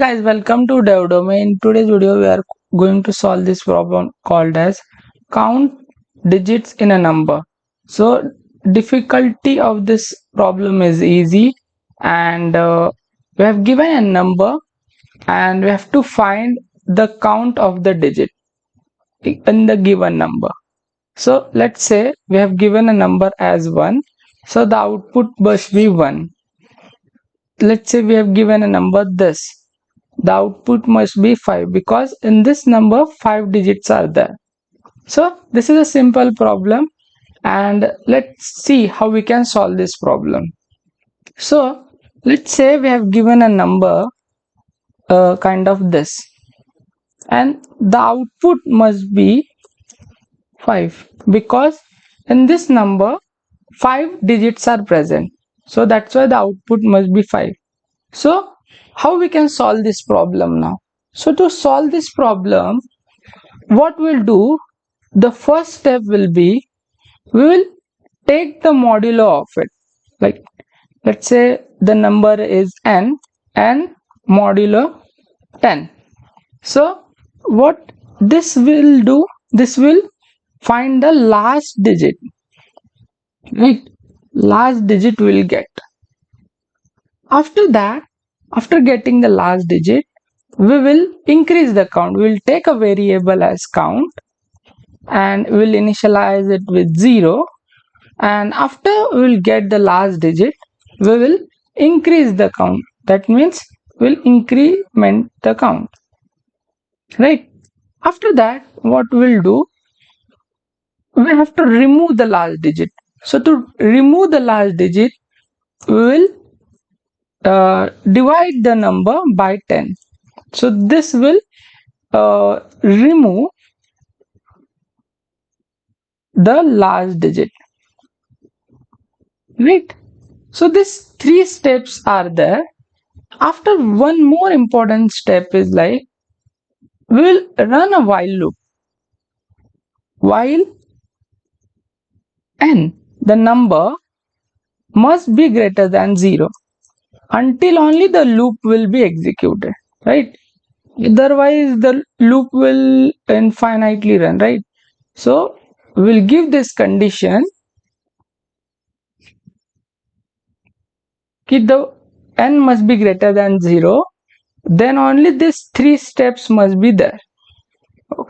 Guys, welcome to Dev Domain. In today's video, we are going to solve this problem called as count digits in a number. So, difficulty of this problem is easy, and we have given a number, and we have to find the count of the digit in the given number. So, let's say we have given a number as 1, so the output must be 1. Let's say we have given a number this, the output must be 5 because in this number 5 digits are there. So this is a simple problem, and let's see how we can solve this problem. So let's say we have given a number kind of this, and the output must be 5 because in this number 5 digits are present, so that's why the output must be 5. So how we can solve this problem now? So to solve this problem, what we'll do, the first step will be, we will take the modulo of it. Like, let's say the number is n and modulo 10. So what this will do, this will find the last digit, right? Last digit will get. After that, after getting the last digit, we will increase the count. We will take a variable as count and we will initialize it with 0, and after we will get the last digit, we will increase the count. That means we will increment the count, right? After that, what we will do, we have to remove the last digit. So to remove the last digit, we will divide the number by 10. So this will remove the last digit, right? So these 3 steps are there. After, one more important step is like, we will run a while loop. While n, the number must be greater than 0, until only the loop will be executed, right? Otherwise the loop will infinitely run, right? So we'll give this condition that the n must be greater than 0, then only these 3 steps must be there,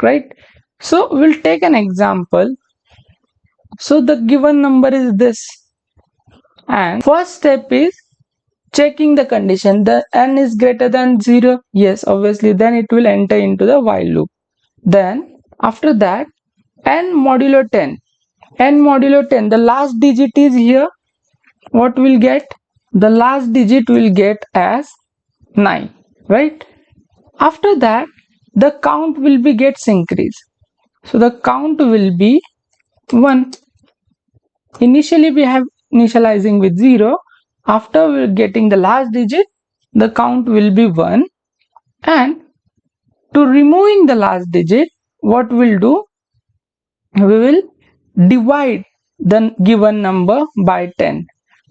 right? So we'll take an example. So the given number is this, and first step is checking the condition, the n is greater than 0, yes, obviously, then it will enter into the while loop. Then after that, n modulo 10, the last digit is here. What will get? The last digit will get as 9, right? After that, the count will be gets increased, so the count will be 1. Initially we have initializing with 0. After we're getting the last digit, the count will be 1. And to removing the last digit, what we'll do, we will divide the given number by 10.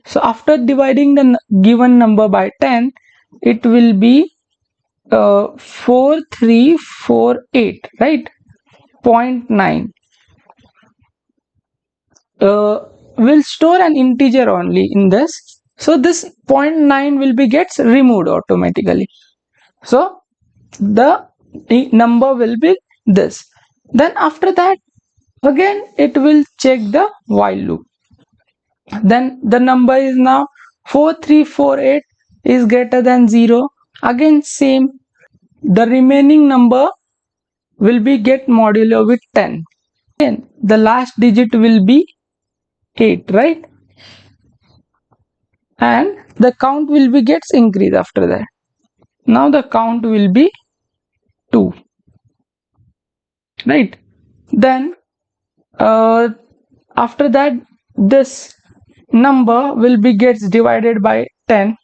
So after dividing the given number by 10, it will be 4348, right? 0.9. We'll store an integer only in this, so this 0.9 will be gets removed automatically. So the number will be this. Then after that, again it will check the while loop. Then the number is now 4348 is greater than 0. Again same, the remaining number will be get modulo with 10. Again the last digit will be 8, right? And the count will be gets increased after that. Now the count will be 2, right? Then after that, this number will be gets divided by 10,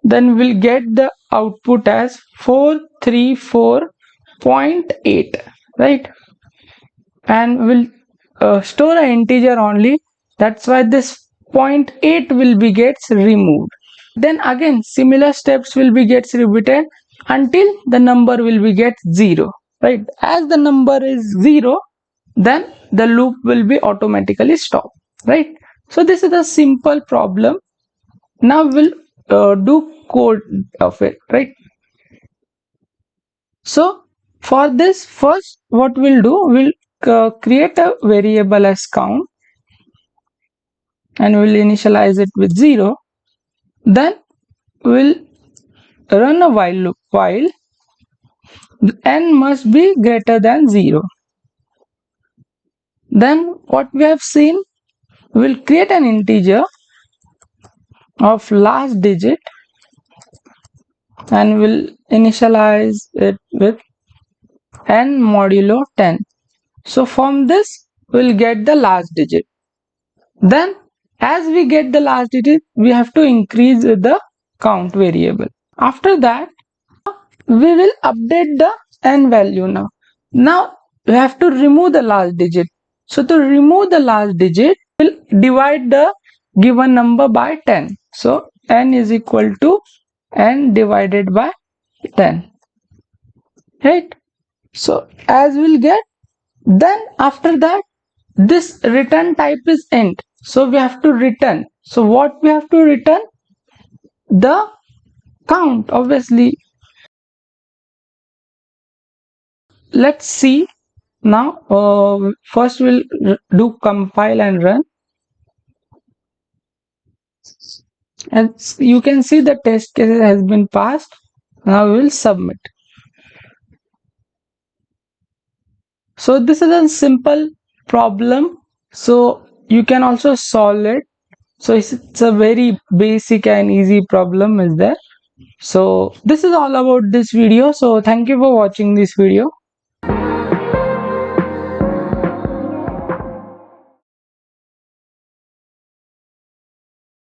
then we'll get the output as 434.8, right? And we'll store an integer only, that's why this 0.8 will be gets removed. Then again similar steps will be gets repeated until the number will be get 0, right? As the number is 0, then the loop will be automatically stopped, right? So this is a simple problem. Now we'll do code of it, right? So for this, first what we'll do, we'll create a variable as count, and we'll initialize it with 0. Then we'll run a while loop while n must be greater than 0. Then what we have seen, we'll create an integer of last digit, and we'll initialize it with n modulo 10. So from this we'll get the last digit. Then as we get the last digit, we have to increase the count variable. After that, we will update the n value. Now we have to remove the last digit. So to remove the last digit, we'll divide the given number by 10. So n is equal to n divided by 10, right? So as we'll get, then after that, this return type is int, so we have to return. So what we have to return? The count, obviously. Let's see now. First we'll do compile and run, and you can see the test case has been passed. Now we will submit. So this is a simple problem, so you can also solve it. So it's a very basic and easy problem is there. So this is all about this video. So thank you for watching this video.